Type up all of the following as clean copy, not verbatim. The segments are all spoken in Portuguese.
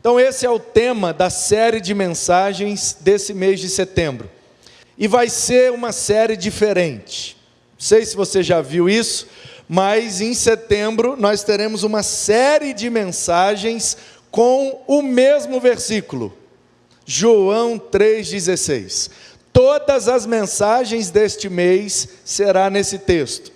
Então esse é o tema da série de mensagens desse mês de setembro. E vai ser uma série diferente. Não sei se você já viu isso, mas em setembro nós teremos uma série de mensagens com o mesmo versículo. João 3,16. Todas as mensagens deste mês será nesse texto.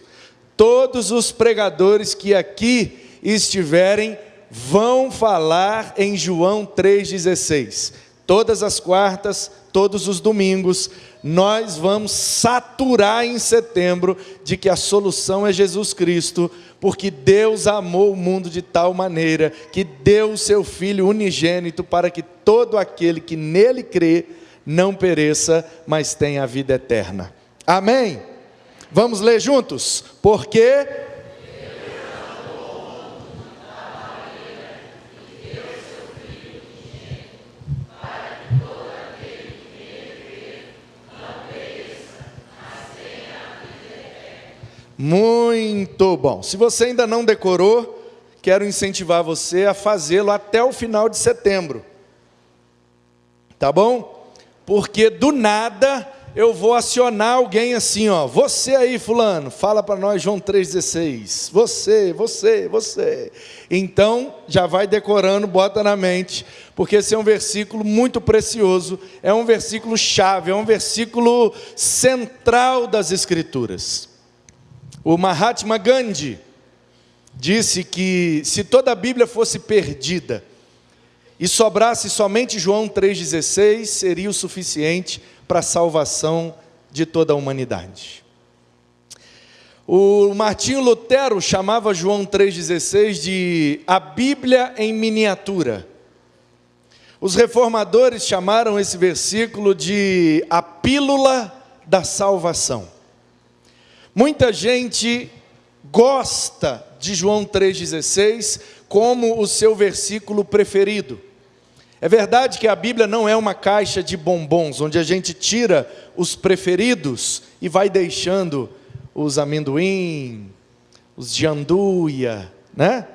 Todos os pregadores que aqui estiverem vão falar em João 3,16. Todas as quartas, todos os domingos, nós vamos saturar em setembro de que a solução é Jesus Cristo, porque Deus amou o mundo de tal maneira que deu o seu Filho unigênito para que todo aquele que nele crê não pereça, mas tenha a vida eterna. Amém? Vamos ler juntos? Porque muito bom. Se você ainda não decorou, quero incentivar você a fazê-lo até o final de setembro. Tá bom? Porque do nada eu vou acionar alguém assim, ó. Você aí, fulano, fala para nós João 3,16. Você. Então, já vai decorando, bota na mente, porque esse é um versículo muito precioso, é um versículo chave, é um versículo central das Escrituras. O Mahatma Gandhi disse que se toda a Bíblia fosse perdida e sobrasse somente João 3,16, seria o suficiente para a salvação de toda a humanidade. O Martinho Lutero chamava João 3,16 de a Bíblia em miniatura. Os reformadores chamaram esse versículo de a pílula da salvação. Muita gente gosta de João 3,16 como o seu versículo preferido. É verdade que a Bíblia não é uma caixa de bombons, onde a gente tira os preferidos e vai deixando os amendoim, os de anduia, né?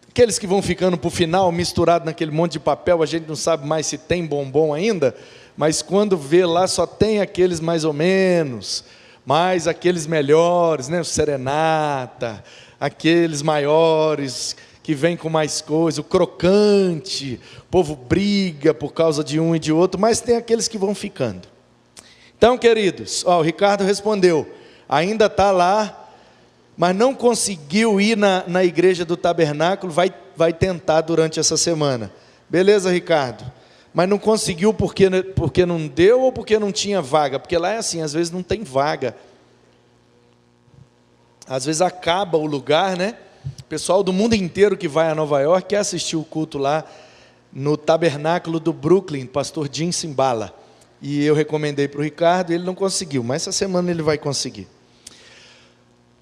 Aqueles que vão ficando para o final, misturado naquele monte de papel, a gente não sabe mais se tem bombom ainda, mas quando vê lá só tem aqueles mais ou menos, mas aqueles melhores, né? O serenata, aqueles maiores que vem com mais coisa, o crocante, o povo briga por causa de um e de outro, mas tem aqueles que vão ficando. Então, queridos, o Ricardo respondeu, ainda está lá, mas não conseguiu ir na igreja do tabernáculo, vai tentar durante essa semana. Beleza, Ricardo? Mas não conseguiu porque não deu ou porque não tinha vaga? Porque lá é assim, às vezes não tem vaga. Às vezes acaba o lugar, né? O pessoal do mundo inteiro que vai a Nova York quer assistir o culto lá no tabernáculo do Brooklyn, pastor Jim Cimbala. E eu recomendei para o Ricardo, ele não conseguiu, mas essa semana ele vai conseguir.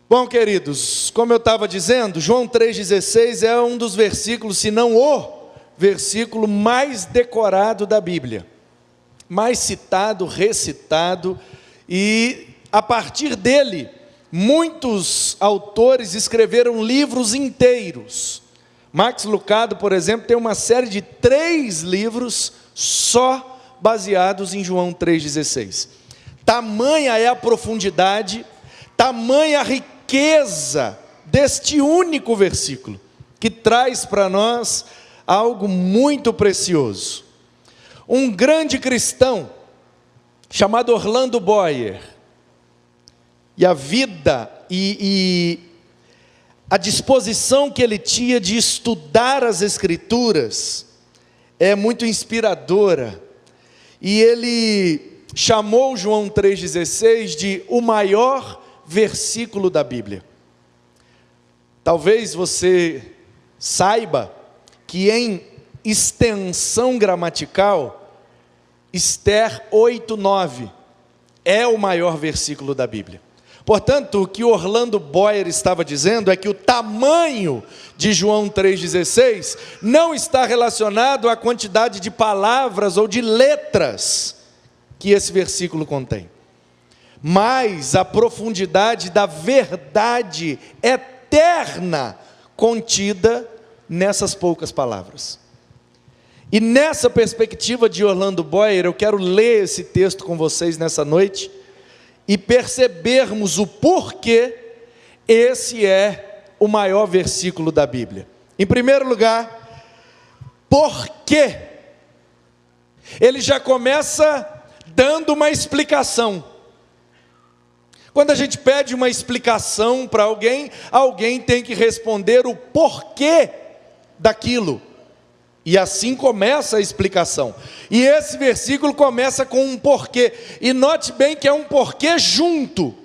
Bom, queridos, como eu estava dizendo, João 3,16 é um dos versículos, se não o versículo mais decorado da Bíblia. Mais citado, recitado, e a partir dele, muitos autores escreveram livros inteiros. Max Lucado, por exemplo, tem uma série de 3 livros só baseados em João 3,16. Tamanha é a profundidade, tamanha a riqueza deste único versículo, que traz para nós algo muito precioso. Um grande cristão, chamado Orlando Boyer, e a vida e a disposição que ele tinha de estudar as Escrituras é muito inspiradora. E ele chamou João 3,16 de o maior versículo da Bíblia. Talvez você saiba que em extensão gramatical, Esther 8:9 é o maior versículo da Bíblia. Portanto, o que Orlando Boyer estava dizendo é que o tamanho de João 3,16 não está relacionado à quantidade de palavras ou de letras que esse versículo contém, mas a profundidade da verdade eterna contida nessas poucas palavras. E nessa perspectiva de Orlando Boyer, eu quero ler esse texto com vocês nessa noite e percebermos o porquê esse é o maior versículo da Bíblia. Em primeiro lugar, por quê? Ele já começa dando uma explicação. Quando a gente pede uma explicação para alguém, alguém tem que responder o porquê daquilo. E assim começa a explicação. E esse versículo começa com um porquê. E note bem que é um porquê junto.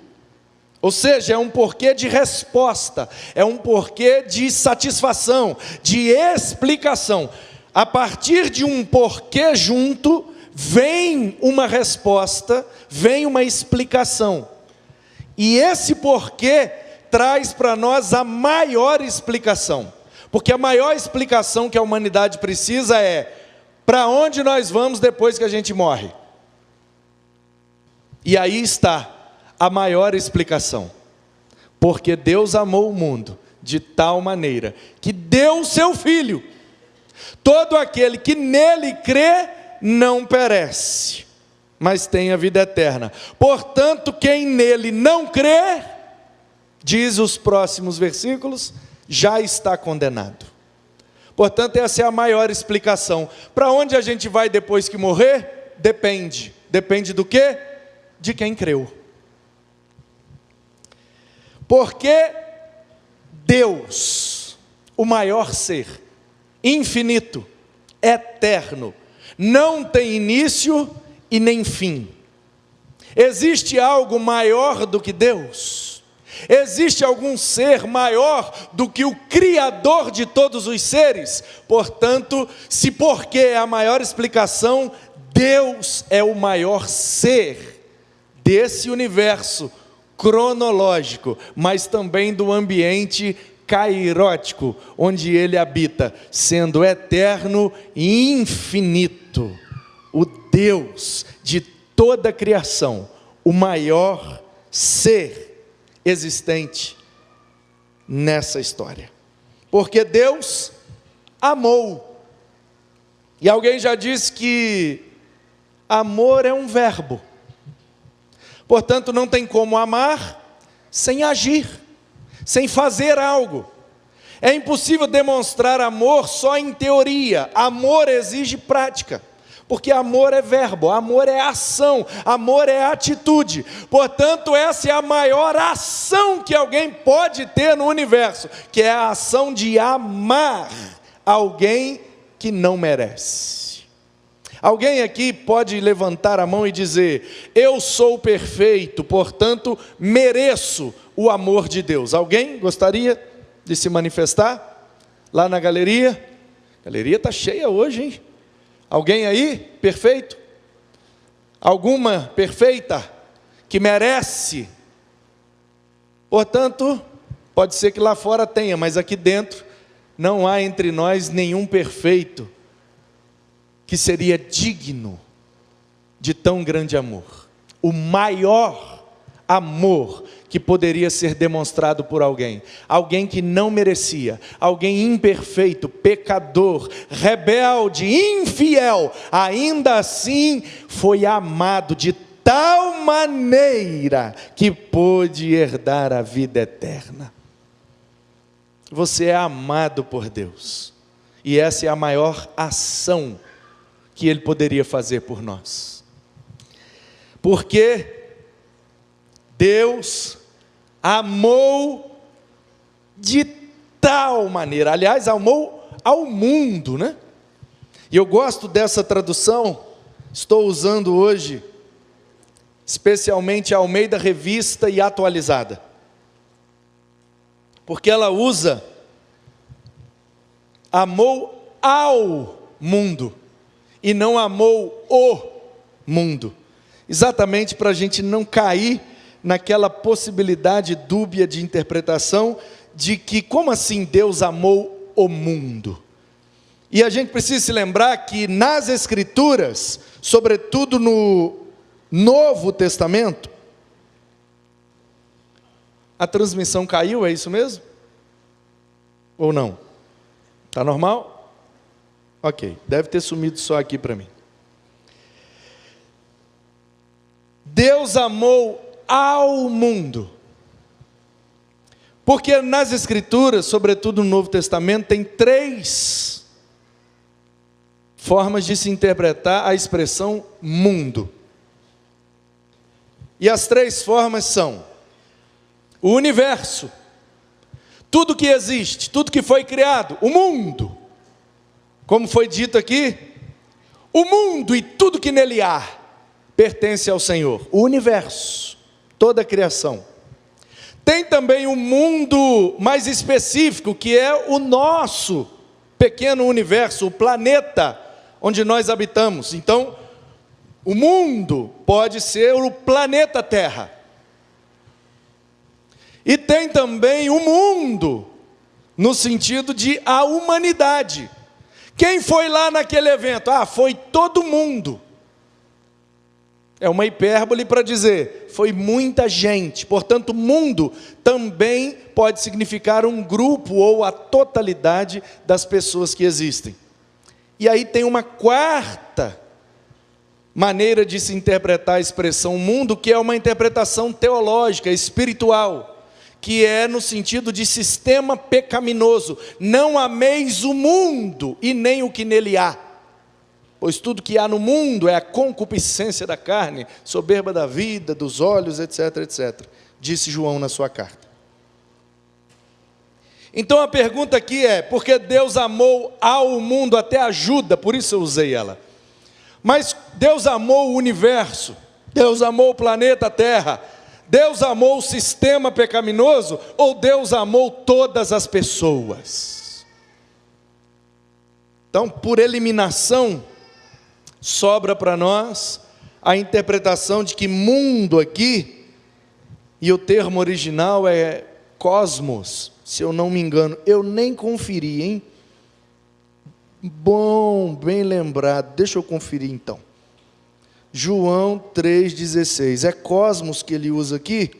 Ou seja, é um porquê de resposta. É um porquê de satisfação, de explicação. A partir de um porquê junto, vem uma resposta, vem uma explicação. E esse porquê traz para nós a maior explicação. Porque a maior explicação que a humanidade precisa é: para onde nós vamos depois que a gente morre? E aí está a maior explicação. Porque Deus amou o mundo de tal maneira que deu o seu Filho. Todo aquele que nele crê não perece, mas tem a vida eterna. Portanto, quem nele não crê, diz os próximos versículos, já está condenado. Portanto, essa é a maior explicação. Para onde a gente vai depois que morrer? Depende. Depende do quê? De quem creu. Porque Deus, o maior ser, infinito, eterno, não tem início e nem fim. Existe algo maior do que Deus? Existe algum ser maior do que o Criador de todos os seres? Portanto, se porque é a maior explicação, Deus é o maior ser desse universo cronológico, mas também do ambiente cairótico, onde Ele habita, sendo eterno e infinito, o Deus de toda a criação, o maior ser existente nessa história. Porque Deus amou. E alguém já disse que amor é um verbo. Portanto, não tem como amar sem agir, sem fazer algo. É impossível demonstrar amor só em teoria. Amor exige prática. Porque amor é verbo, amor é ação, amor é atitude. Portanto, essa é a maior ação que alguém pode ter no universo, que é a ação de amar alguém que não merece. Alguém aqui pode levantar a mão e dizer: eu sou perfeito, portanto mereço o amor de Deus. Alguém gostaria de se manifestar? Lá na galeria? A galeria está cheia hoje, hein? Alguém aí, perfeito? Alguma perfeita, que merece? Portanto, pode ser que lá fora tenha, mas aqui dentro, não há entre nós nenhum perfeito, que seria digno de tão grande amor. O maior amor que poderia ser demonstrado por alguém. Alguém que não merecia, alguém imperfeito, pecador, rebelde, infiel, ainda assim foi amado de tal maneira que pôde herdar a vida eterna. Você é amado por Deus, e essa é a maior ação que Ele poderia fazer por nós. Porque Deus amou de tal maneira, aliás, amou ao mundo, né? E eu gosto dessa tradução, estou usando hoje, especialmente a Almeida Revista e Atualizada, porque ela usa, amou ao mundo, e não amou o mundo, exatamente para a gente não cair naquela possibilidade dúbia de interpretação, de que como assim Deus amou o mundo? E a gente precisa se lembrar que nas Escrituras, sobretudo no Novo Testamento, a transmissão caiu, é isso mesmo? Ou não? Está normal? Ok, deve ter sumido só aqui para mim. Deus amou ao mundo. Porque nas Escrituras, sobretudo no Novo Testamento, tem 3 formas de se interpretar a expressão mundo. E as 3 formas são: o universo, tudo que existe, tudo que foi criado, o mundo, como foi dito aqui, o mundo e tudo que nele há, pertence ao Senhor. O universo, toda a criação. Tem também um mundo mais específico, que é o nosso pequeno universo, o planeta onde nós habitamos. Então, o mundo pode ser o planeta Terra. E tem também o mundo, no sentido de a humanidade. Quem foi lá naquele evento? Foi todo mundo. É uma hipérbole para dizer, foi muita gente. Portanto, mundo também pode significar um grupo ou a totalidade das pessoas que existem. E aí tem uma 4ª maneira de se interpretar a expressão mundo, que é uma interpretação teológica, espiritual, que é no sentido de sistema pecaminoso. Não ameis o mundo e nem o que nele há. Pois tudo que há no mundo é a concupiscência da carne, soberba da vida, dos olhos, etc, etc. Disse João na sua carta. Então a pergunta aqui é, porque Deus amou ao mundo, até ajuda, por isso eu usei ela. Mas Deus amou o universo, Deus amou o planeta Terra, Deus amou o sistema pecaminoso, ou Deus amou todas as pessoas? Então, por eliminação, sobra para nós a interpretação de que mundo aqui, e o termo original é cosmos, se eu não me engano. Eu nem conferi, hein? Bom, bem lembrado, deixa eu conferir então. João 3,16, é cosmos que ele usa aqui?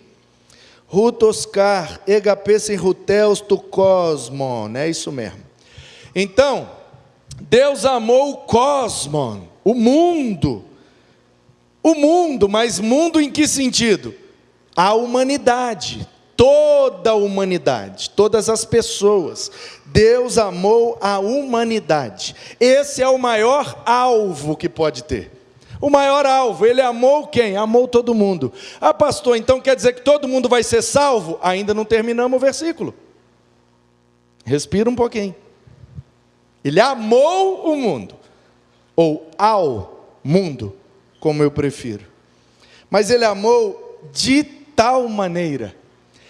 Rutoscar, egapê sem ruteus tu cosmon, é isso mesmo. Então, Deus amou o cosmon, o mundo, mas mundo em que sentido? A humanidade, toda a humanidade, todas as pessoas. Deus amou a humanidade. Esse é o maior alvo que pode ter. O maior alvo, ele amou quem? Amou todo mundo. Pastor, então quer dizer que todo mundo vai ser salvo? Ainda não terminamos o versículo. Respira um pouquinho. Ele amou o mundo, ou ao mundo, como eu prefiro. Mas ele amou de tal maneira,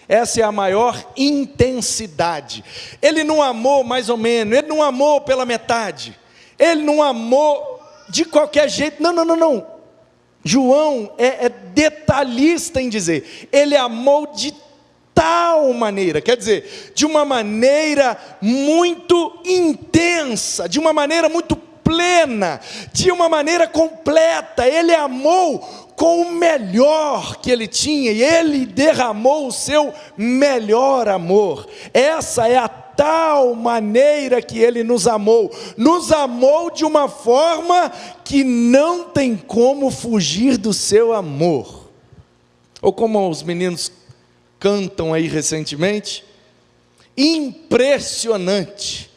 essa é a maior intensidade. Ele não amou mais ou menos, ele não amou pela metade, ele não amou de qualquer jeito, não. João é detalhista em dizer, ele amou de tal maneira, quer dizer, de uma maneira muito intensa, de uma maneira muito plena, de uma maneira completa. Ele amou com o melhor que ele tinha, e ele derramou o seu melhor amor. Essa é a tal maneira que ele nos amou de uma forma que não tem como fugir do seu amor. Ou como os meninos cantam aí recentemente, impressionante,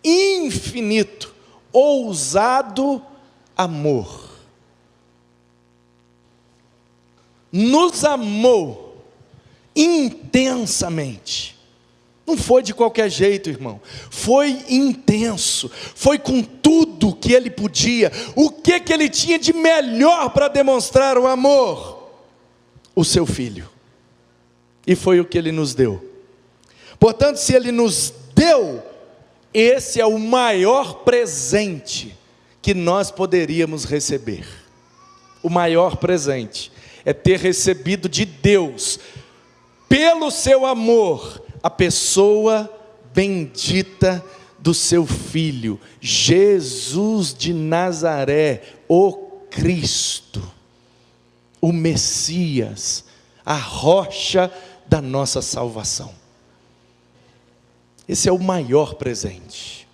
infinito, ousado amor. Nos amou intensamente. Não foi de qualquer jeito, irmão. Foi intenso. Foi com tudo que ele podia. O que ele tinha de melhor para demonstrar o amor? O seu filho. E foi o que ele nos deu. Portanto, se ele nos deu, esse é o maior presente que nós poderíamos receber. O maior presente é ter recebido de Deus, pelo seu amor, a pessoa bendita do seu Filho, Jesus de Nazaré, o Cristo, o Messias, a rocha da nossa salvação. Esse é o maior presente.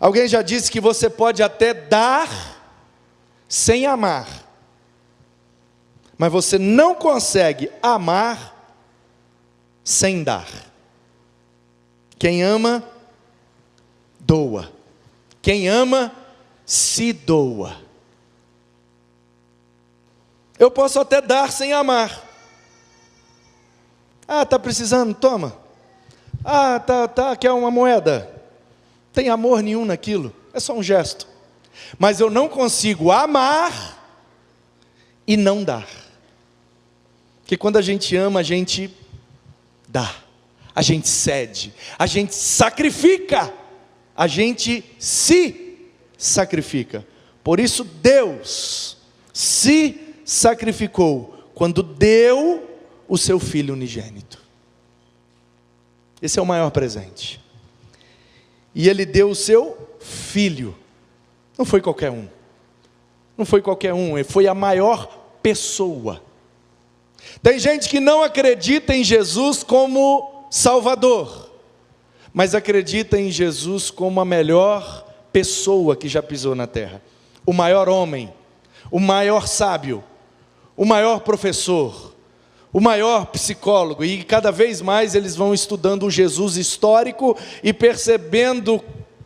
Alguém já disse que você pode até dar sem amar, mas você não consegue amar sem dar. Quem ama, doa. Quem ama, se doa. Eu posso até dar sem amar. Ah, está precisando? Toma. Ah, tá, quer uma moeda? Tem amor nenhum naquilo, é só um gesto. Mas eu não consigo amar e não dar. Porque quando a gente ama, a gente dá, a gente cede, a gente sacrifica, a gente se sacrifica. Por isso Deus se sacrificou quando deu o seu Filho unigênito. Esse é o maior presente. E Ele deu o seu Filho. Não foi qualquer um. Não foi qualquer um, Ele foi a maior pessoa. Tem gente que não acredita em Jesus como Salvador, mas acredita em Jesus como a melhor pessoa que já pisou na terra. O maior homem, o maior sábio, o maior professor, o maior psicólogo. E cada vez mais eles vão estudando o Jesus histórico e percebendo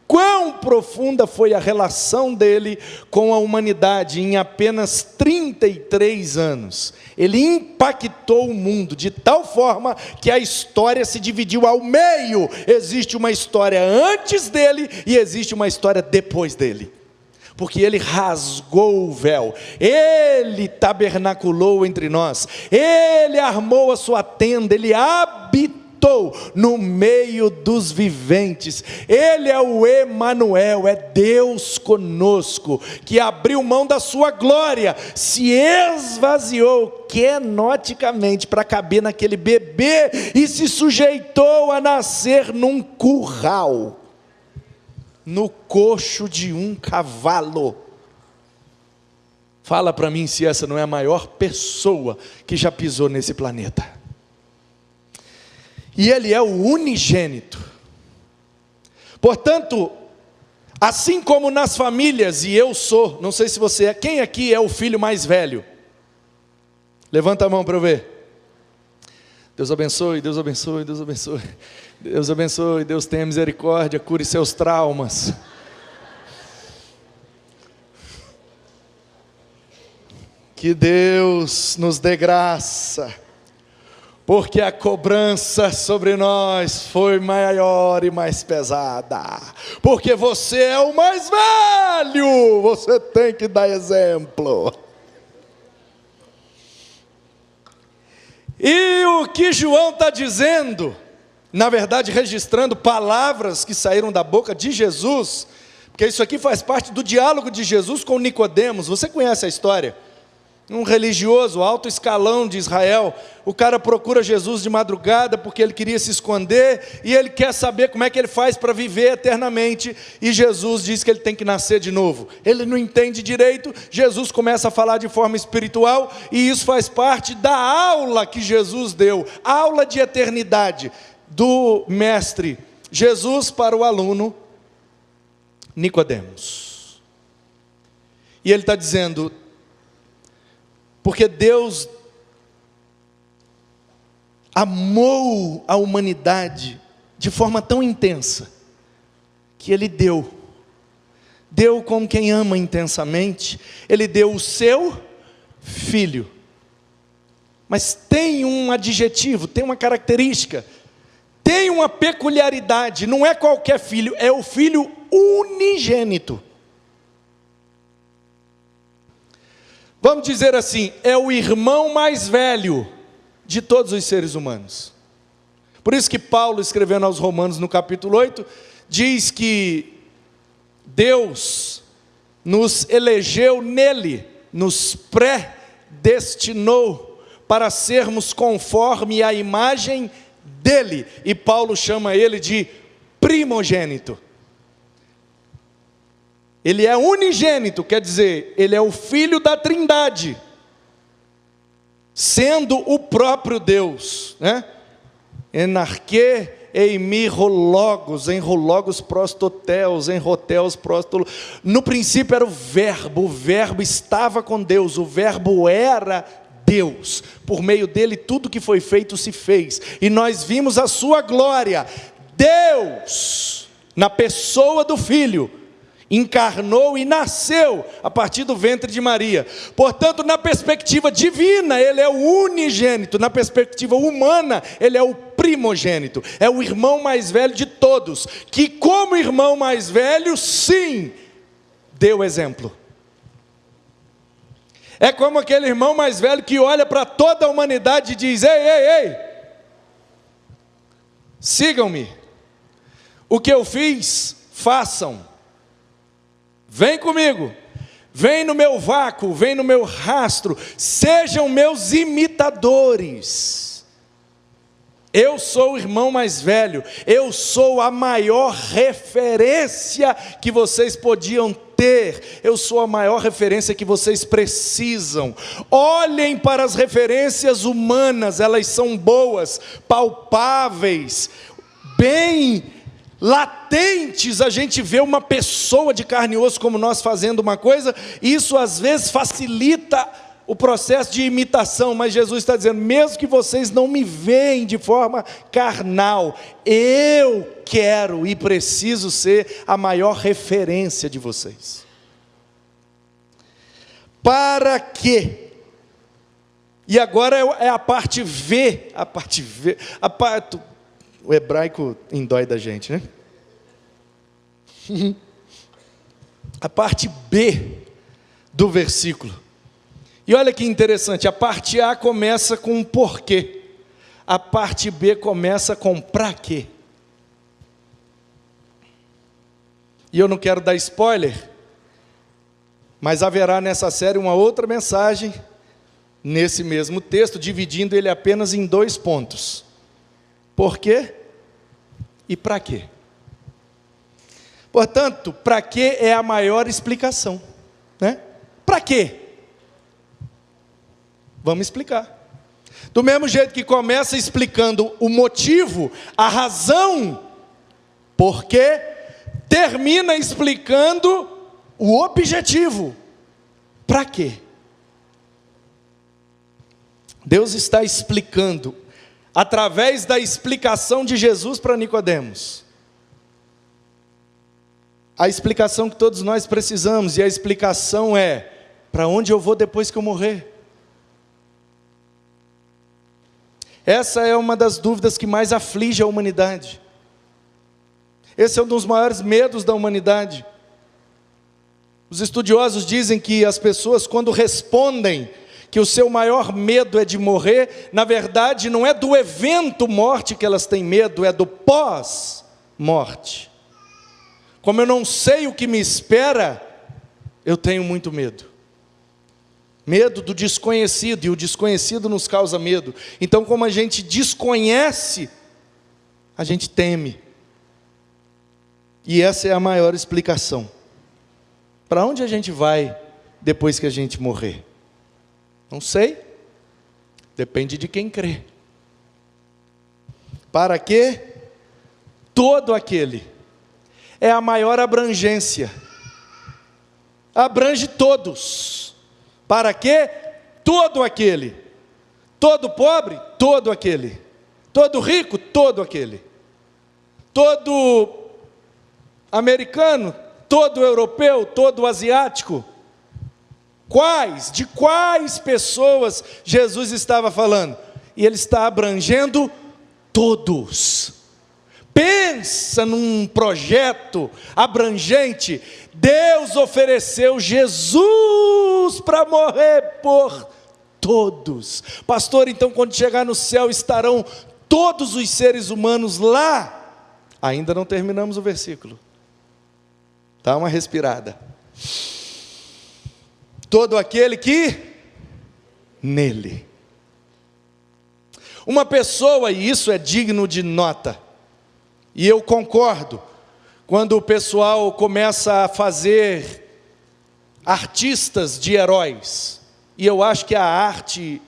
quão profunda foi a relação dele com a humanidade. Em apenas 33 anos, ele impactou o mundo de tal forma que a história se dividiu ao meio. Existe uma história antes dele e existe uma história depois dele. Porque ele rasgou o véu, ele tabernaculou entre nós, ele armou a sua tenda, ele habitou no meio dos viventes. Ele é o Emanuel, é Deus conosco, que abriu mão da sua glória, se esvaziou quenoticamente para caber naquele bebê e se sujeitou a nascer num curral, no coxo de um cavalo. Fala para mim se essa não é a maior pessoa que já pisou nesse planeta. E Ele é o unigênito. Portanto, assim como nas famílias, e eu sou, não sei se você é, quem aqui é o filho mais velho? Levanta a mão para eu ver. Deus abençoe, Deus abençoe, Deus abençoe. Deus abençoe, Deus tenha misericórdia, cure seus traumas. Que Deus nos dê graça, porque a cobrança sobre nós foi maior e mais pesada. Porque você é o mais velho, você tem que dar exemplo. E o que João está dizendo, na verdade registrando palavras que saíram da boca de Jesus, porque isso aqui faz parte do diálogo de Jesus com Nicodemos. Você conhece a história? Um religioso, alto escalão de Israel, o cara procura Jesus de madrugada porque ele queria se esconder e ele quer saber como é que ele faz para viver eternamente, e Jesus diz que ele tem que nascer de novo. Ele não entende direito, Jesus começa a falar de forma espiritual, e isso faz parte da aula que Jesus deu, aula de eternidade do mestre Jesus para o aluno Nicodemos. E ele está dizendo, porque Deus amou a humanidade de forma tão intensa, que Ele deu como quem ama intensamente, Ele deu o seu Filho. Mas tem um adjetivo, tem uma característica, tem uma peculiaridade, não é qualquer filho, é o Filho unigênito. Vamos dizer assim, é o irmão mais velho de todos os seres humanos. Por isso que Paulo, escrevendo aos Romanos no capítulo 8, diz que Deus nos elegeu nele, nos predestinou para sermos conforme a imagem dele. E Paulo chama ele de primogênito. Ele é unigênito, quer dizer, ele é o Filho da Trindade, sendo o próprio Deus, né? Enarque, eimirologos, enrologos prostoteus, enroteus prostolo. No princípio era o verbo estava com Deus, o verbo era Deus. Por meio dele tudo que foi feito se fez, e nós vimos a sua glória. Deus, na pessoa do Filho, encarnou e nasceu a partir do ventre de Maria. Portanto, na perspectiva divina, ele é o unigênito. Na perspectiva humana, ele é o primogênito. É o irmão mais velho de todos, que como irmão mais velho, sim, deu exemplo. É como aquele irmão mais velho que olha para toda a humanidade e diz: ei, sigam-me. O que eu fiz, façam. Vem comigo, vem no meu vácuo, vem no meu rastro, sejam meus imitadores. Eu sou o irmão mais velho, eu sou a maior referência que vocês podiam ter, eu sou a maior referência que vocês precisam. Olhem para as referências humanas, elas são boas, palpáveis, bem latentes. A gente vê uma pessoa de carne e osso como nós fazendo uma coisa, isso às vezes facilita o processo de imitação, mas Jesus está dizendo: mesmo que vocês não me veem de forma carnal, eu quero e preciso ser a maior referência de vocês. Para quê? E agora é a parte V, o hebraico indói da gente, né? A parte B do versículo. E olha que interessante, a parte A começa com um porquê, a parte B começa com pra quê. E eu não quero dar spoiler, mas haverá nessa série uma outra mensagem, nesse mesmo texto, dividindo ele apenas em 2 pontos. Por quê e para quê? Portanto, para quê é a maior explicação, né? Para quê? Vamos explicar. Do mesmo jeito que começa explicando o motivo, a razão, por quê, termina explicando o objetivo. Para quê? Deus está explicando através da explicação de Jesus para Nicodemos, a explicação que todos nós precisamos, e a explicação é: para onde eu vou depois que eu morrer? Essa é uma das dúvidas que mais aflige a humanidade. Esse é um dos maiores medos da humanidade. Os estudiosos dizem que as pessoas, quando respondem que o seu maior medo é de morrer, na verdade não é do evento morte que elas têm medo, é do pós-morte. Como eu não sei o que me espera, eu tenho muito medo. Medo do desconhecido, e o desconhecido nos causa medo. Então, como a gente desconhece, a gente teme. E essa é a maior explicação. Para onde a gente vai depois que a gente morrer? Não sei. Depende de quem crê. Para quê? Todo aquele. É a maior abrangência. Abrange todos. Para quê? Todo aquele. Todo pobre? Todo aquele. Todo rico? Todo aquele. Todo americano? Todo europeu? Todo asiático? De quais pessoas Jesus estava falando? E ele está abrangendo todos. Pensa num projeto abrangente. Deus ofereceu Jesus para morrer por todos. Pastor, então quando chegar no céu estarão todos os seres humanos lá? Ainda não terminamos o versículo. Dá uma respirada. Todo aquele que nele. Uma pessoa, e isso é digno de nota, e eu concordo, quando o pessoal começa a fazer artistas de heróis, e eu acho que a arte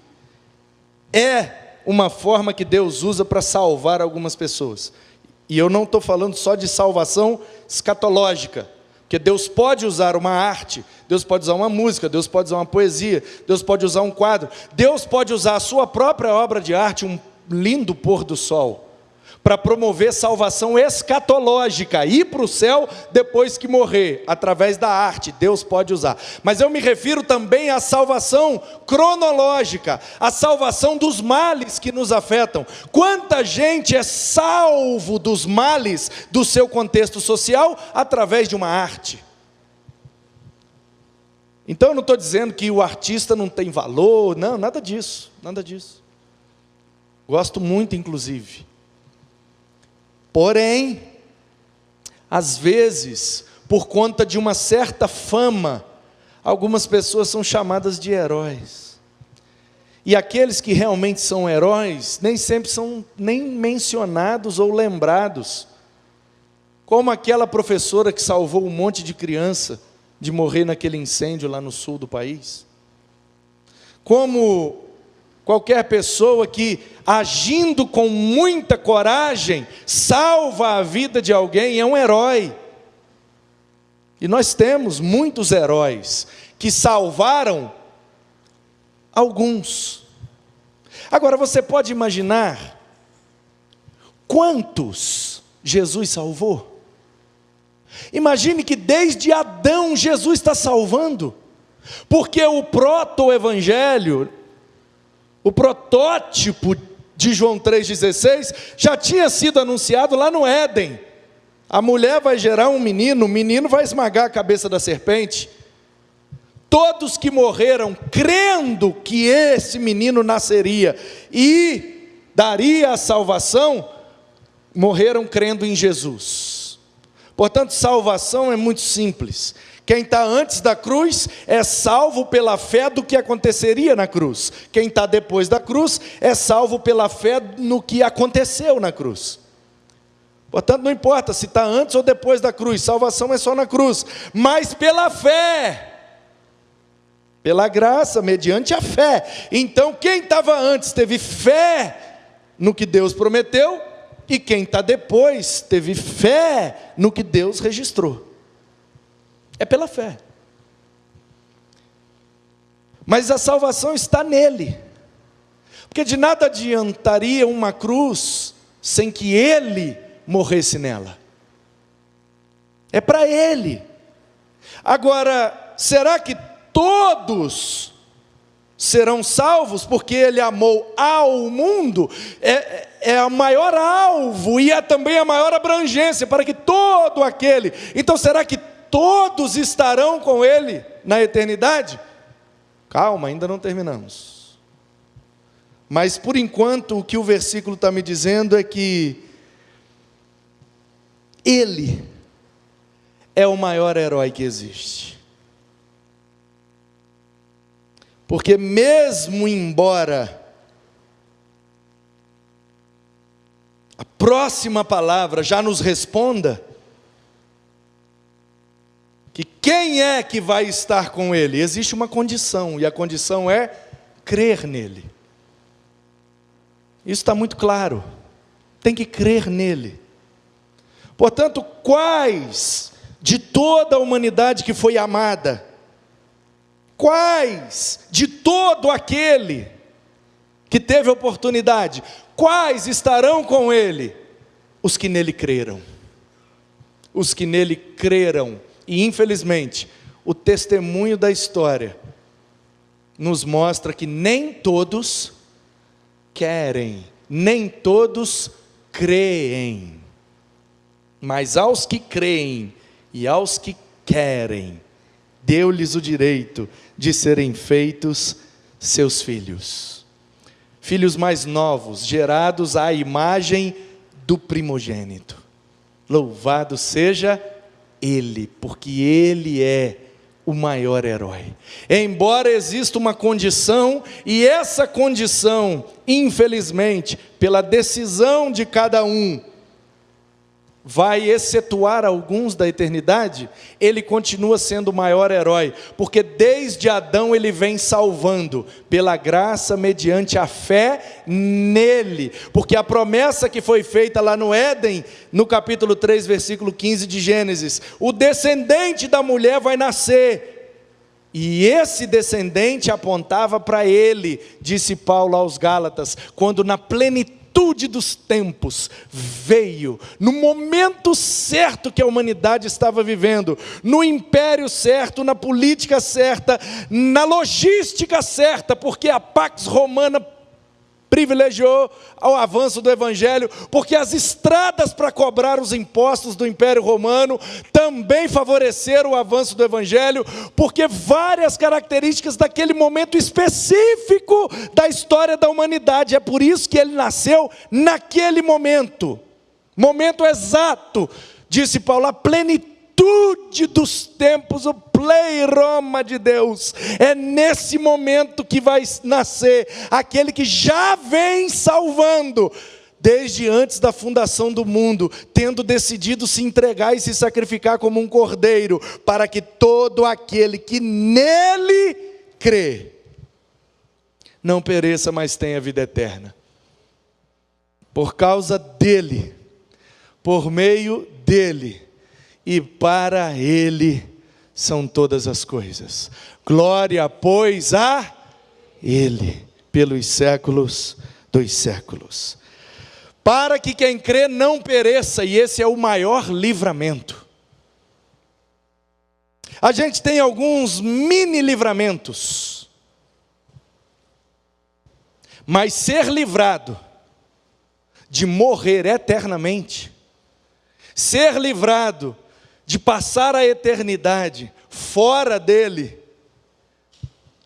é uma forma que Deus usa para salvar algumas pessoas, E eu não estou falando só de salvação escatológica, porque Deus pode usar uma arte, Deus pode usar uma música, Deus pode usar uma poesia, Deus pode usar um quadro, Deus pode usar a sua própria obra de arte, um lindo pôr do sol, para promover salvação escatológica, ir para o céu depois que morrer, através da arte, Deus pode usar. Mas eu me refiro também à salvação cronológica, à salvação dos males que nos afetam. Quanta gente é salvo dos males do seu contexto social através de uma arte? Então eu não estou dizendo que o artista não tem valor, não, nada disso, nada disso. Gosto muito, inclusive. Porém, às vezes, por conta de uma certa fama, algumas pessoas são chamadas de heróis. E aqueles que realmente são heróis, nem sempre são nem mencionados ou lembrados. Como aquela professora que salvou um monte de criança de morrer naquele incêndio lá no sul do país. Como qualquer pessoa que, agindo com muita coragem, salva a vida de alguém, é um herói. E nós temos muitos heróis que salvaram alguns. Agora você pode imaginar quantos Jesus salvou? Imagine que desde Adão Jesus está salvando, porque o proto-evangelho, o protótipo de João 3,16 já tinha sido anunciado lá no Éden. A mulher vai gerar um menino, o menino vai esmagar a cabeça da serpente. Todos que morreram crendo que esse menino nasceria e daria a salvação, morreram crendo em Jesus. Portanto, salvação é muito simples. Quem está antes da cruz é salvo pela fé do que aconteceria na cruz. Quem está depois da cruz é salvo pela fé no que aconteceu na cruz. Portanto, não importa se está antes ou depois da cruz, salvação é só na cruz. Mas pela fé, pela graça, mediante a fé. Então, quem estava antes teve fé no que Deus prometeu, e quem está depois teve fé no que Deus registrou. É pela fé. Mas a salvação está nele. Porque de nada adiantaria uma cruz sem que ele morresse nela. É para ele. Agora, será que todos serão salvos porque ele amou ao mundo? É o maior alvo e é também a maior abrangência para que todo aquele. Então será que todos estarão com ele na eternidade? Calma, ainda não terminamos. Mas por enquanto o que o versículo está me dizendo é que ele é o maior herói que existe. Porque mesmo embora a próxima palavra já nos responda que quem é que vai estar com ele, existe uma condição, e a condição é crer nele. Isso está muito claro, tem que crer nele. Portanto, quais de toda a humanidade que foi amada, quais de todo aquele que teve oportunidade, quais estarão com ele? Os que nele creram. Os que nele creram. E infelizmente, o testemunho da história nos mostra que nem todos querem, nem todos creem. Mas aos que creem e aos que querem, deu-lhes o direito de serem feitos seus filhos. Filhos mais novos, gerados à imagem do primogênito. Louvado seja ele, porque ele é o maior herói. Embora exista uma condição, e essa condição, infelizmente, pela decisão de cada um, vai excetuar alguns da eternidade, ele continua sendo o maior herói, porque desde Adão ele vem salvando, pela graça, mediante a fé nele, porque a promessa que foi feita lá no Éden, no capítulo 3, versículo 15 de Gênesis, o descendente da mulher vai nascer, e esse descendente apontava para ele, disse Paulo aos Gálatas, quando na plenitude dos tempos veio, no momento certo que a humanidade estava vivendo, no império certo, na política certa, na logística certa, porque a Pax Romana privilegiou ao avanço do Evangelho, porque as estradas para cobrar os impostos do Império Romano também favoreceram o avanço do Evangelho, porque várias características daquele momento específico da história da humanidade, é por isso que ele nasceu naquele momento exato, disse Paulo, a plenitude dos tempos, o pleroma de Deus, é nesse momento que vai nascer aquele que já vem salvando, desde antes da fundação do mundo, tendo decidido se entregar e se sacrificar como um cordeiro, para que todo aquele que nele crê, não pereça, mas tenha vida eterna, por causa dele, por meio dele, e para ele são todas as coisas. Glória, pois, a ele, pelos séculos dos séculos. Para que quem crê não pereça, e esse é o maior livramento. A gente tem alguns mini livramentos, mas ser livrado de morrer eternamente, ser livrado de passar a eternidade fora dele,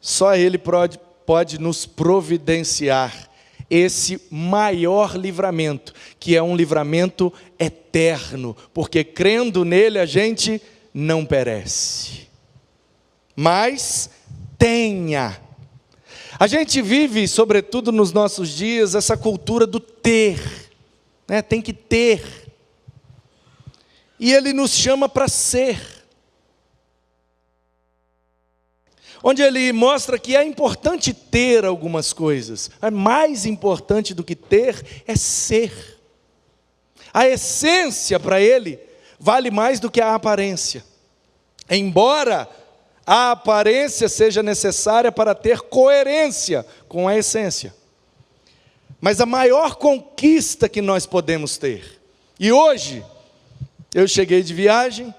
só ele pode nos providenciar esse maior livramento, que é um livramento eterno, porque crendo nele a gente não perece, mas tenha. A gente vive, sobretudo nos nossos dias, essa cultura do ter, né? Tem que ter. E ele nos chama para ser. Onde ele mostra que é importante ter algumas coisas. É mais importante do que ter é ser. A essência para ele vale mais do que a aparência. Embora a aparência seja necessária para ter coerência com a essência. Mas a maior conquista que nós podemos ter. E hoje eu cheguei de viagem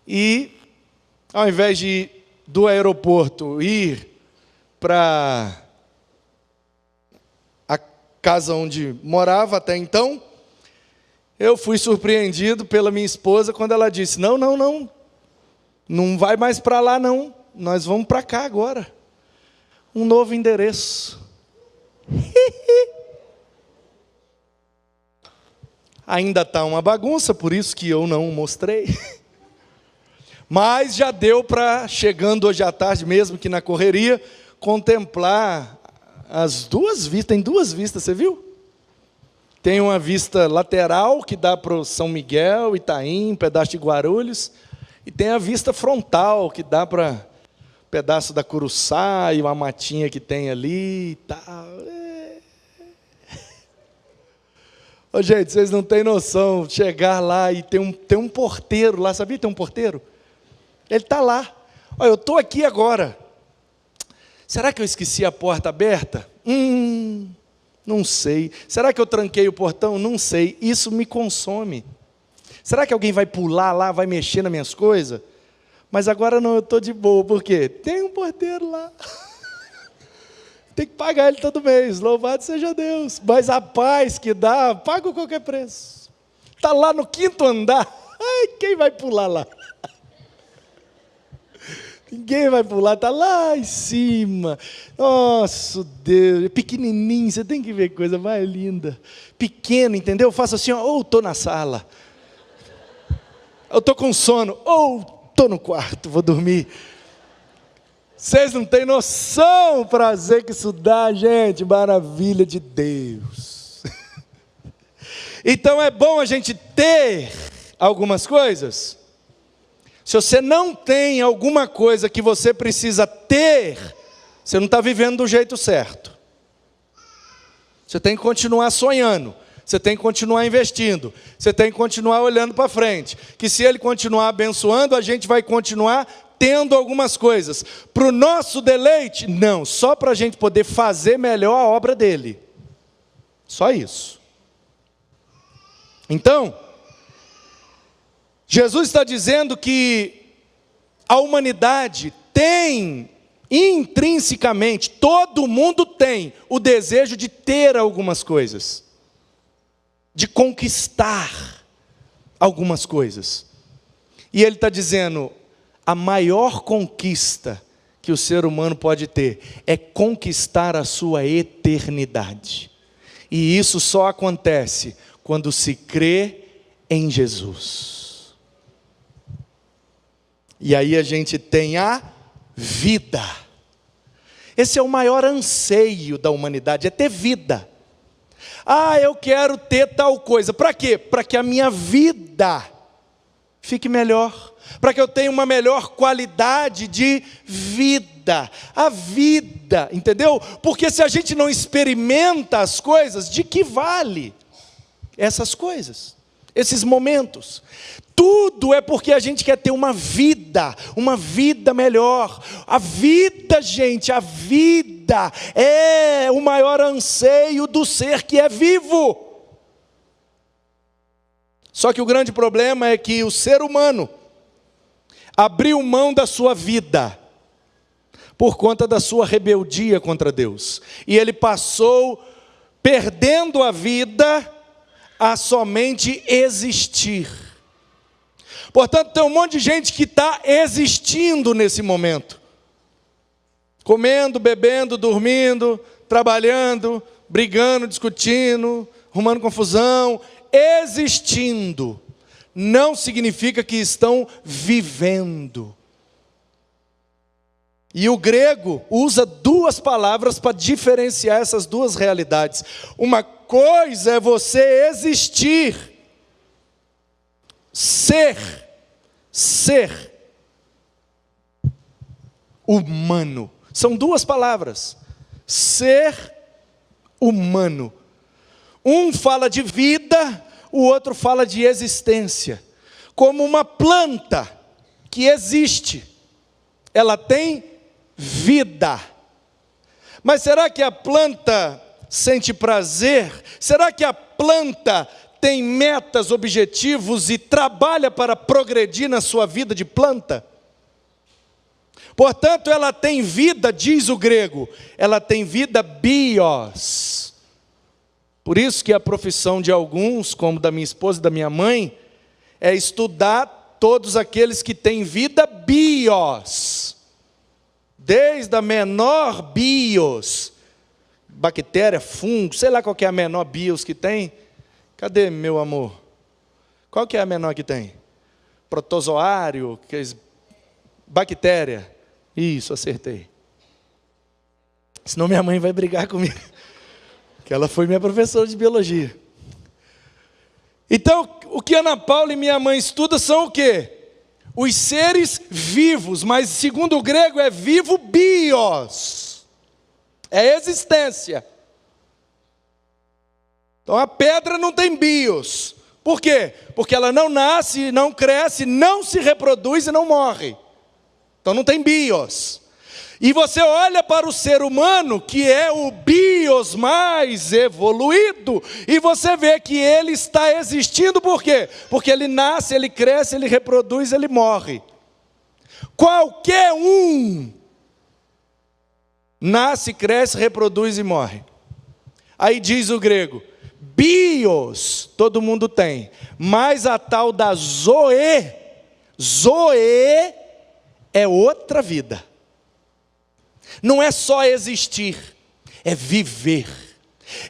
e, ao invés de do aeroporto ir para a casa onde morava até então, eu fui surpreendido pela minha esposa quando ela disse: não vai mais para lá não, nós vamos para cá agora, um novo endereço. Ainda está uma bagunça, por isso que eu não mostrei. Mas já deu para, chegando hoje à tarde, mesmo que na correria, contemplar as duas vistas. Tem duas vistas, você viu? Tem uma vista lateral que dá para o São Miguel, Itaim, um pedaço de Guarulhos. E tem a vista frontal que dá para um pedaço da Curuçá e uma matinha que tem ali e tal. Ô, gente, vocês não têm noção, chegar lá e tem um porteiro lá, sabia que tem um porteiro? Ele está lá. Olha, eu estou aqui agora. Será que eu esqueci a porta aberta? Não sei. Será que eu tranquei o portão? Não sei. Isso me consome. Será que alguém vai pular lá, vai mexer nas minhas coisas? Mas agora não, eu estou de boa, por quê? Tem um porteiro lá. Tem que pagar ele todo mês, louvado seja Deus. Mas a paz que dá, paga qualquer preço. Está lá no 5º andar. Ai, quem vai pular lá? Ninguém vai pular, está lá em cima. Nossa, Deus, é pequenininho, você tem que ver coisa mais linda. Pequeno, entendeu? Eu faço assim, ou estou na sala. Eu estou com sono, ou estou no quarto, vou dormir. Vocês não têm noção o prazer que isso dá, gente, maravilha de Deus. Então é bom a gente ter algumas coisas. Se você não tem alguma coisa que você precisa ter, você não está vivendo do jeito certo. Você tem que continuar sonhando, você tem que continuar investindo, você tem que continuar olhando para frente. Que se Ele continuar abençoando, a gente vai continuar tendo algumas coisas. Para o nosso deleite? Não, só para a gente poder fazer melhor a obra dEle. Só isso. Então, Jesus está dizendo que a humanidade tem, intrinsecamente, todo mundo tem o desejo de ter algumas coisas, de conquistar algumas coisas. E Ele está dizendo, a maior conquista que o ser humano pode ter é conquistar a sua eternidade. E isso só acontece quando se crê em Jesus. E aí a gente tem a vida. Esse é o maior anseio da humanidade, é ter vida. Ah, eu quero ter tal coisa. Para quê? Para que a minha vida fique melhor. Para que eu tenha uma melhor qualidade de vida. A vida, entendeu? Porque se a gente não experimenta as coisas, de que vale essas coisas? Esses momentos? Tudo é porque a gente quer ter uma vida melhor. A vida, gente, a vida é o maior anseio do ser que é vivo. Só que o grande problema é que o ser humano abriu mão da sua vida por conta da sua rebeldia contra Deus. E ele passou, perdendo a vida, a somente existir. Portanto, tem um monte de gente que está existindo nesse momento. Comendo, bebendo, dormindo, trabalhando, brigando, discutindo, arrumando confusão, existindo. Não significa que estão vivendo. E o grego usa duas palavras para diferenciar essas duas realidades. Uma coisa é você existir, ser humano. São duas palavras. Ser humano. Um fala de vida, o outro fala de existência. Como uma planta que existe, ela tem vida. Mas será que a planta sente prazer? Será que a planta tem metas, objetivos e trabalha para progredir na sua vida de planta? Portanto, ela tem vida, diz o grego, ela tem vida bios. Por isso que a profissão de alguns, como da minha esposa e da minha mãe, é estudar todos aqueles que têm vida bios. Desde a menor bios, bactéria, fungo, sei lá qual que é a menor bios que tem. Cadê, meu amor? Qual que é a menor que tem? Protozoário, bactéria. Isso, acertei. Senão minha mãe vai brigar comigo. Que ela foi minha professora de biologia. Então, o que Ana Paula e minha mãe estudam são o quê? Os seres vivos, mas segundo o grego é vivo bios. É existência. Então a pedra não tem bios. Por quê? Porque ela não nasce, não cresce, não se reproduz e não morre. Então não tem bios. E você olha para o ser humano, que é o bios mais evoluído, e você vê que ele está existindo por quê? Porque ele nasce, ele cresce, ele reproduz, ele morre. Qualquer um nasce, cresce, reproduz e morre. Aí diz o grego, bios, todo mundo tem, mas a tal da zoe é outra vida. Não é só existir, é viver.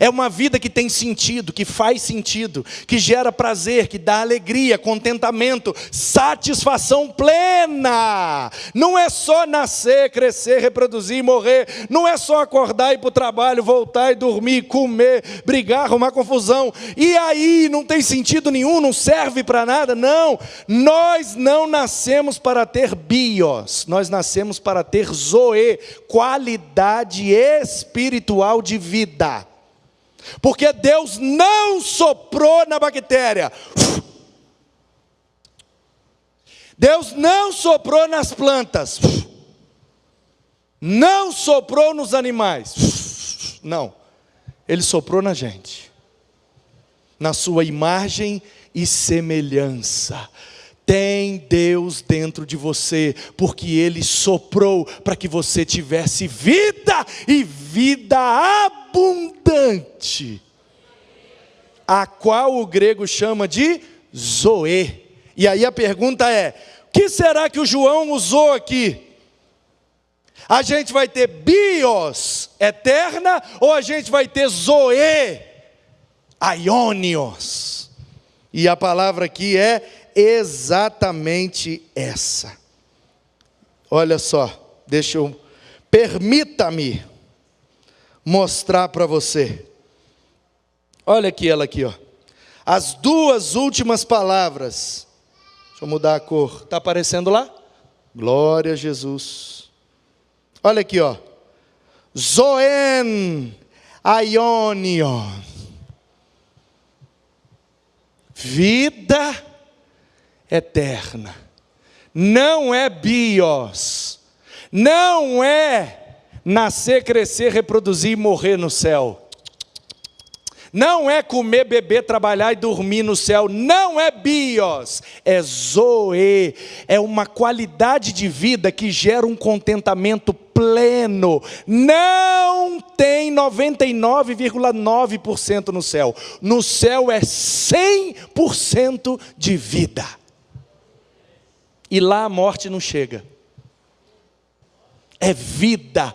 É uma vida que tem sentido, que faz sentido, que gera prazer, que dá alegria, contentamento, satisfação plena. Não é só nascer, crescer, reproduzir, morrer. Não é só acordar, ir para o trabalho, voltar e dormir, comer, brigar, arrumar confusão. E aí não tem sentido nenhum, não serve para nada. Não, nós não nascemos para ter bios. Nós nascemos para ter zoe, qualidade espiritual de vida. Porque Deus não soprou na bactéria. Deus não soprou nas plantas. Não soprou nos animais. Não. Ele soprou na gente. Na sua imagem e semelhança. Tem Deus dentro de você, porque Ele soprou para que você tivesse vida e vida abundante, a qual o grego chama de zoe. E aí a pergunta é: o que será que o João usou aqui? A gente vai ter bios, eterna, ou a gente vai ter zoe, aionios? E a palavra aqui é exatamente essa. Olha só, permita-me mostrar para você. Olha aqui ela aqui, ó. As duas últimas palavras. Deixa eu mudar a cor. Está aparecendo lá? Glória a Jesus. Olha aqui, ó. Zoen aionion. Vida eterna. Não é bios. Não é nascer, crescer, reproduzir e morrer no céu. Não é comer, beber, trabalhar e dormir no céu. Não é bios. É zoe. É uma qualidade de vida que gera um contentamento pleno. Não tem 99,9% no céu. No céu é 100% de vida. E lá a morte não chega. É vida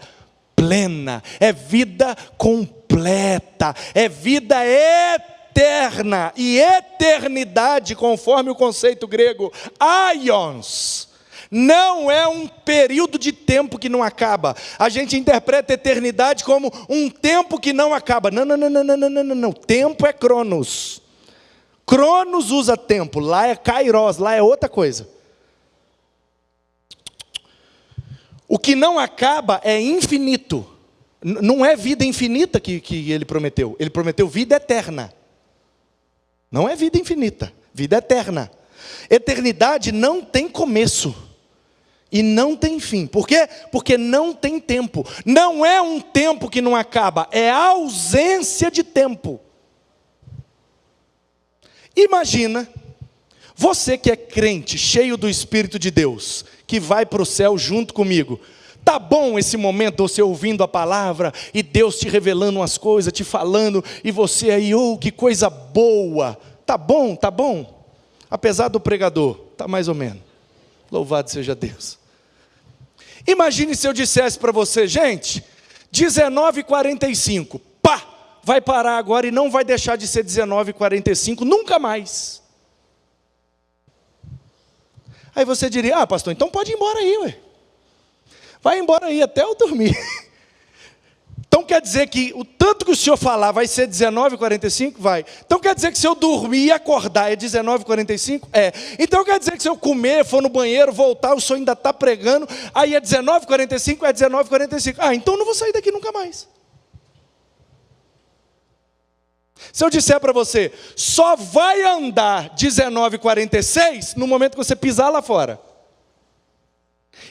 plena, é vida completa, é vida eterna. E eternidade, conforme o conceito grego, aions, não é um período de tempo que não acaba. A gente interpreta a eternidade como um tempo que não acaba. Não. Tempo é cronos. Cronos usa tempo, lá é kairos, lá é outra coisa. O que não acaba é infinito. Não é vida infinita que ele prometeu. Ele prometeu vida eterna. Não é vida infinita, vida eterna. Eternidade não tem começo. E não tem fim. Por quê? Porque não tem tempo. Não é um tempo que não acaba, é a ausência de tempo. Imagina, você que é crente, cheio do Espírito de Deus, que vai para o céu junto comigo. Tá bom esse momento, você ouvindo a palavra, e Deus te revelando umas coisas, te falando, e você aí, oh, que coisa boa. Tá bom, tá bom. Apesar do pregador, tá mais ou menos. Louvado seja Deus. Imagine se eu dissesse para você, gente, 19h45, pá, vai parar agora e não vai deixar de ser 19h45, nunca mais. Aí você diria, pastor, então pode ir embora aí, ué. Vai embora aí até eu dormir. Então quer dizer que o tanto que o senhor falar vai ser 19h45? Vai. Então quer dizer que se eu dormir e acordar é 19h45? É. Então quer dizer que se eu comer, for no banheiro, voltar, o senhor ainda está pregando, aí é 19h45? É 19h45. Então eu não vou sair daqui nunca mais. Se eu disser para você, só vai andar 19h46 no momento que você pisar lá fora.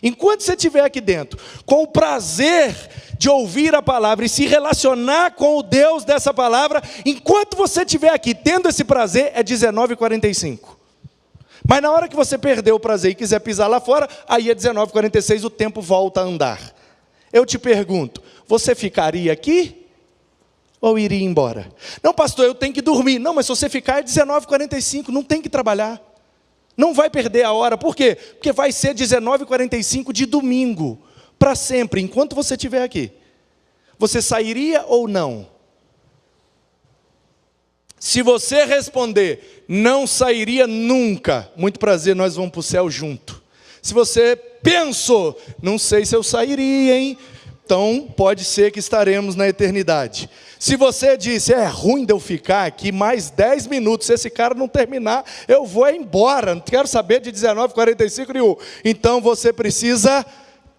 Enquanto você estiver aqui dentro, com o prazer de ouvir a palavra e se relacionar com o Deus dessa palavra, enquanto você estiver aqui tendo esse prazer, é 19h45. Mas na hora que você perder o prazer e quiser pisar lá fora, aí é 19h46, o tempo volta a andar. Eu te pergunto, você ficaria aqui? Ou iria embora? Não, pastor, eu tenho que dormir. Não, mas se você ficar é 19h45, não tem que trabalhar. Não vai perder a hora. Por quê? Porque vai ser 19h45 de domingo, para sempre, enquanto você estiver aqui. Você sairia ou não? Se você responder, não sairia nunca, muito prazer, nós vamos para o céu junto. Se você pensou, não sei se eu sairia, hein? Então, pode ser que estaremos na eternidade. Se você disse, é ruim de eu ficar aqui mais 10 minutos, se esse cara não terminar, eu vou embora, não quero saber de 19h45 nenhum. Então, você precisa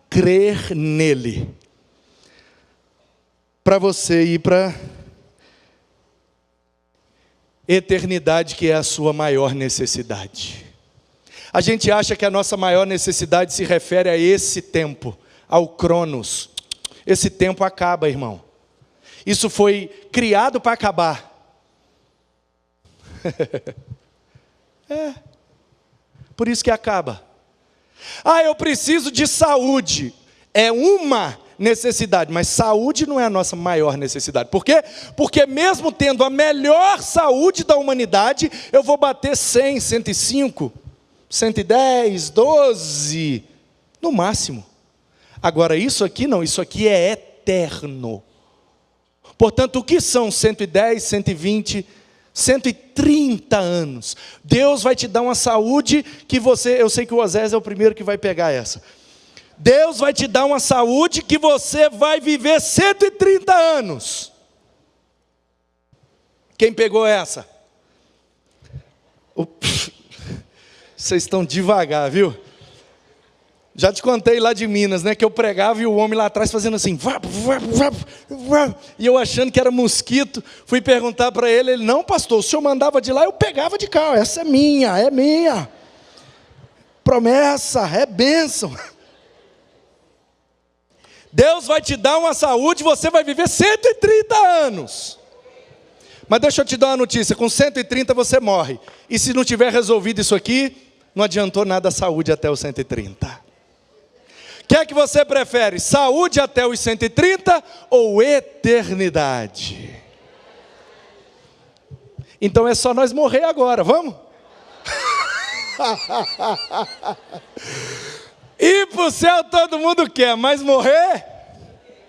crer nele. Para você ir para eternidade, que é a sua maior necessidade. A gente acha que a nossa maior necessidade se refere a esse tempo, ao Cronos. Esse tempo acaba, irmão. Isso foi criado para acabar. Por isso que acaba. Eu preciso de saúde. É uma necessidade, mas saúde não é a nossa maior necessidade. Por quê? Porque mesmo tendo a melhor saúde da humanidade, eu vou bater 100, 105, 110, 12, no máximo. Agora, isso aqui não, isso aqui é eterno. Portanto, o que são 110, 120, 130 anos? Deus vai te dar uma saúde que você, eu sei que o Osés é o primeiro que vai pegar essa. Deus vai te dar uma saúde que você vai viver 130 anos. Quem pegou essa? Vocês estão devagar, viu? Já te contei lá de Minas, né? Que eu pregava e o homem lá atrás fazendo assim. E eu achando que era mosquito. Fui perguntar para ele. Ele, não, pastor, o senhor mandava de lá, eu pegava de cá. Essa é minha, é minha. Promessa, é bênção. Deus vai te dar uma saúde, você vai viver 130 anos. Mas deixa eu te dar uma notícia, com 130 você morre. E se não tiver resolvido isso aqui, não adiantou nada a saúde até os 130. O que é que você prefere? Saúde até os 130 ou eternidade? Então é só nós morrer agora, vamos? Ir para o céu todo mundo quer, mas morrer?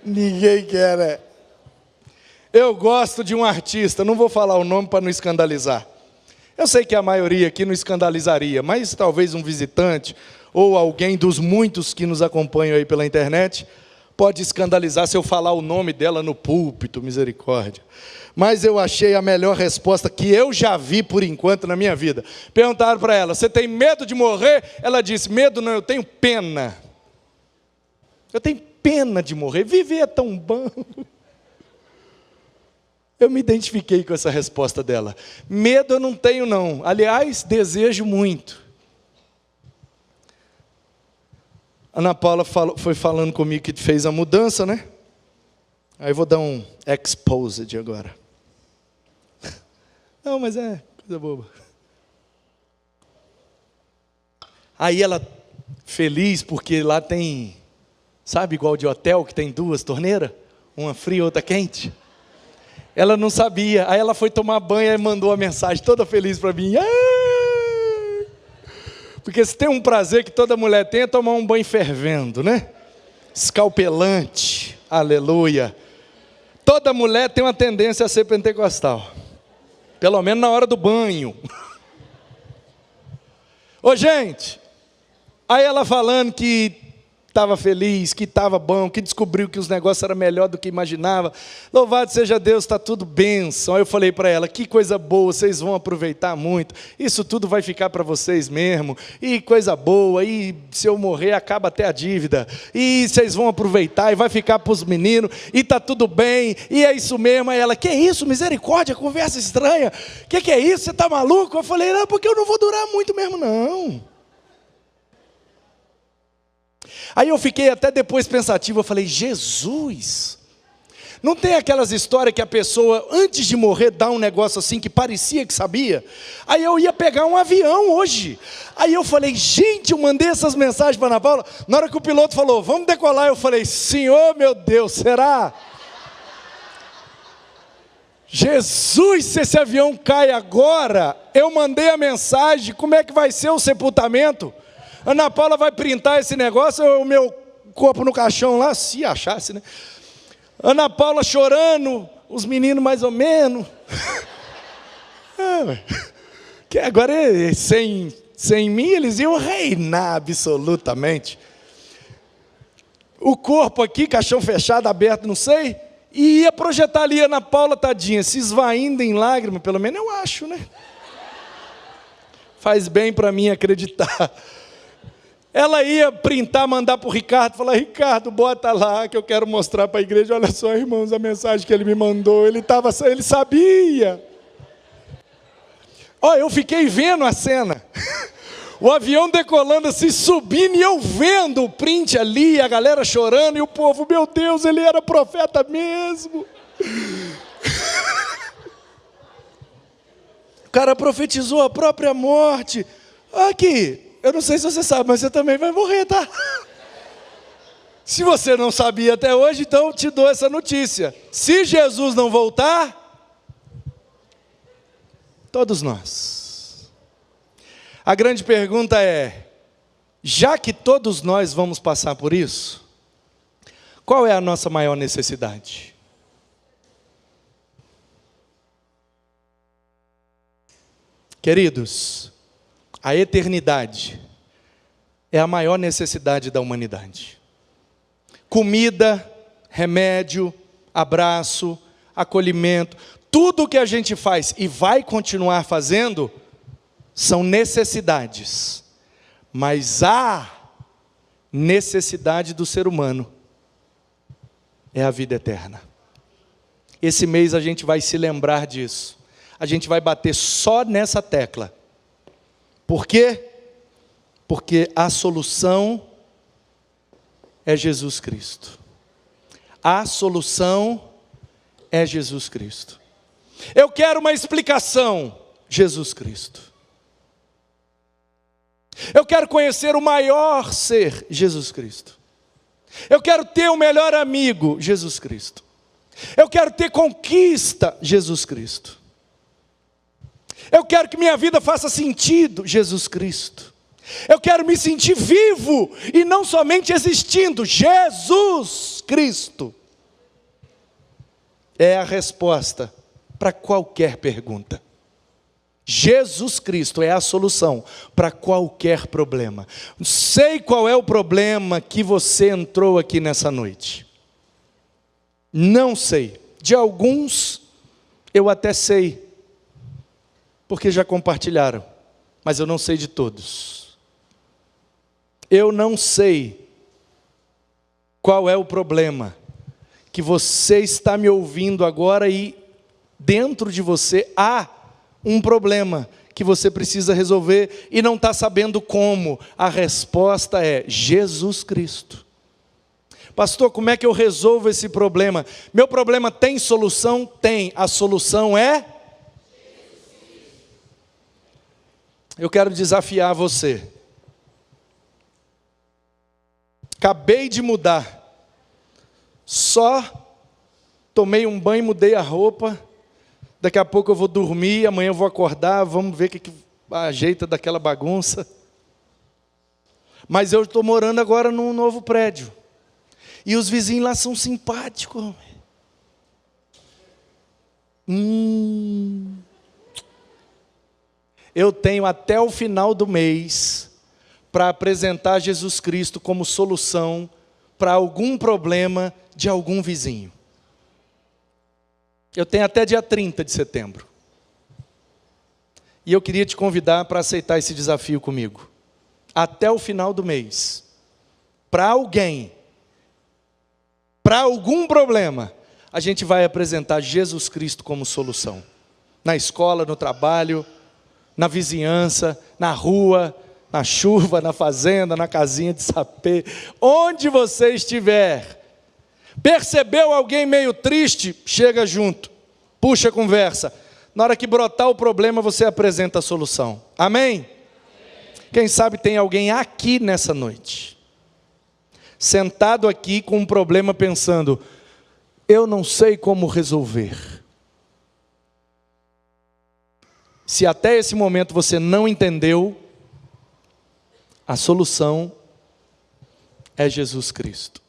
Ninguém quer, né? Eu gosto de um artista, não vou falar o nome para não escandalizar. Eu sei que a maioria aqui não escandalizaria, mas talvez um visitante ou alguém dos muitos que nos acompanham aí pela internet pode escandalizar se eu falar o nome dela no púlpito, misericórdia. Mas eu achei a melhor resposta que eu já vi por enquanto na minha vida. Perguntaram para ela, você tem medo de morrer? Ela disse, medo não, eu tenho pena. Eu tenho pena de morrer, viver é tão bom. Eu me identifiquei com essa resposta dela. Medo eu não tenho não, aliás, desejo muito. Ana Paula foi falando comigo que fez a mudança, né? Aí eu vou dar um exposed agora. Não, mas é coisa boba. Aí ela, feliz, porque lá tem, sabe, igual de hotel, que tem duas torneiras? Uma fria e outra quente. Ela não sabia. Aí ela foi tomar banho e mandou a mensagem toda feliz para mim. Porque se tem um prazer que toda mulher tem é tomar um banho fervendo, né? Escalpelante. Aleluia. Toda mulher tem uma tendência a ser pentecostal. Pelo menos na hora do banho. Ô gente, aí ela falando que estava feliz, que estava bom, que descobriu que os negócios eram melhor do que imaginava. Louvado seja Deus, está tudo bênção. Aí eu falei para ela, que coisa boa, vocês vão aproveitar muito. Isso tudo vai ficar para vocês mesmo. E coisa boa, e se eu morrer acaba até a dívida. E vocês vão aproveitar e vai ficar para os meninos. E está tudo bem, e é isso mesmo. Aí ela, que isso, misericórdia, conversa estranha. Que é isso, você está maluco? Eu falei, não, porque eu não vou durar muito mesmo não. Aí eu fiquei até depois pensativo, eu falei, Jesus, não tem aquelas histórias que a pessoa antes de morrer dá um negócio assim que parecia que sabia? Aí eu ia pegar um avião hoje, aí eu falei, gente, eu mandei essas mensagens para Ana Paula, na hora que o piloto falou, vamos decolar, eu falei, Senhor meu Deus, será? Jesus, se esse avião cai agora, eu mandei a mensagem, como é que vai ser o sepultamento? Ana Paula vai printar esse negócio, o meu corpo no caixão lá, se achasse, né? Ana Paula chorando, os meninos mais ou menos. Que agora, sem mim, eles iam reinar absolutamente. o corpo aqui, caixão fechado, aberto, não sei, e ia projetar ali a Ana Paula, tadinha, se esvaindo em lágrimas, pelo menos eu acho, né? Faz bem para mim acreditar. Ela ia printar, mandar para o Ricardo, falar, Ricardo, bota lá que eu quero mostrar para a igreja, olha só, irmãos, a mensagem que ele me mandou, ele sabia. Ó, eu fiquei vendo a cena, o avião decolando assim, subindo, e eu vendo o print ali, a galera chorando, e o povo, meu Deus, ele era profeta mesmo. O cara profetizou a própria morte. Aqui, eu não sei se você sabe, mas você também vai morrer, tá? Se você não sabia até hoje, então eu te dou essa notícia. Se Jesus não voltar, todos nós. A grande pergunta é, já que todos nós vamos passar por isso, qual é a nossa maior necessidade? Queridos, a eternidade é a maior necessidade da humanidade. Comida, remédio, abraço, acolhimento, tudo o que a gente faz e vai continuar fazendo, são necessidades. Mas a necessidade do ser humano é a vida eterna. Esse mês a gente vai se lembrar disso. A gente vai bater só nessa tecla. Por quê? Porque a solução é Jesus Cristo. A solução é Jesus Cristo. Eu quero uma explicação, Jesus Cristo. Eu quero conhecer o maior ser, Jesus Cristo. Eu quero ter o melhor amigo, Jesus Cristo. Eu quero ter conquista, Jesus Cristo. Eu quero que minha vida faça sentido, Jesus Cristo. Eu quero me sentir vivo e não somente existindo, Jesus Cristo. É a resposta para qualquer pergunta. Jesus Cristo é a solução para qualquer problema. Sei qual é o problema que você entrou aqui nessa noite. Não sei. De alguns eu até sei, porque já compartilharam, mas eu não sei de todos. Eu não sei qual é o problema que você está me ouvindo agora e dentro de você há um problema que você precisa resolver e não está sabendo como. A resposta é Jesus Cristo. Pastor, como é que eu resolvo esse problema? Meu problema tem solução? Tem. A solução é? Eu quero desafiar você. Acabei de mudar. Só tomei um banho, mudei a roupa. Daqui a pouco eu vou dormir, amanhã eu vou acordar, vamos ver o que ajeita daquela bagunça. Mas eu estou morando agora num novo prédio. E os vizinhos lá são simpáticos. Eu tenho até o final do mês para apresentar Jesus Cristo como solução para algum problema de algum vizinho. Eu tenho até dia 30 de setembro. E eu queria te convidar para aceitar esse desafio comigo. Até o final do mês. Para alguém, para algum problema, a gente vai apresentar Jesus Cristo como solução. Na escola, no trabalho, na vizinhança, na rua, na chuva, na fazenda, na casinha de sapê. Onde você estiver. Percebeu alguém meio triste? Chega junto, puxa a conversa. Na hora que brotar o problema, você apresenta a solução. Amém? Quem sabe tem alguém aqui nessa noite, sentado aqui com um problema pensando, eu não sei como resolver. Se até esse momento você não entendeu, a solução é Jesus Cristo.